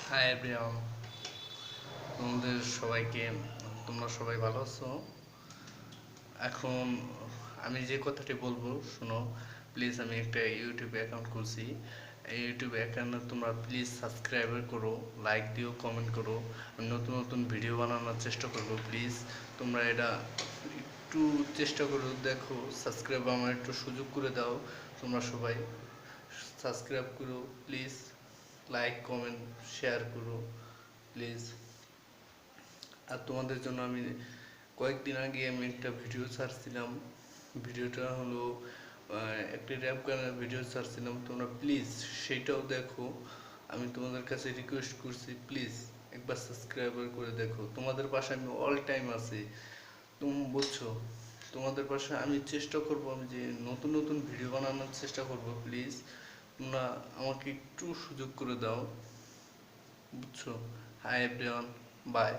Hi everyone, তোমাদের সবাইকে, তোমরা সবাই ভালো আছো? এখন আমি যে কথাটি বলবো শোনো প্লিজ। আমি একটা ইউটিউবে অ্যাকাউন্ট খুলছি। এই ইউটিউবে অ্যাকাউন্টে তোমরা প্লিজ সাবস্ক্রাইব করো, লাইক দিও, কমেন্ট করো। আমি নতুন নতুন ভিডিও বানানোর চেষ্টা করবো। প্লিজ তোমরা এটা একটু চেষ্টা করো, দেখো, সাবস্ক্রাইব আমার একটু সুযোগ করে দাও। তোমরা সবাই সাবস্ক্রাইব করো প্লিজ, লাইক কমেন্ট শেয়ার করো প্লিজ। আর তোমাদের জন্য আমি কয়েকদিন আগে আমি একটা ভিডিও ছাড়ছিলাম। ভিডিওটা হলো একটি র্যাপ গানের ভিডিও ছাড়ছিলাম। তোমরা প্লিজ সেটাও দেখো। আমি তোমাদের কাছে রিকোয়েস্ট করছি, প্লিজ একবার সাবস্ক্রাইবার করে দেখো। তোমাদের পাশে আমি অল টাইম আছি, তুমি বুঝছো? তোমাদের পাশে আমি চেষ্টা করব, আমি যে নতুন নতুন ভিডিও বানানোর চেষ্টা করব। প্লিজ তোমরা আমাকে একটু সুযোগ করে দাও, বুঝছো? Hi everyone, by.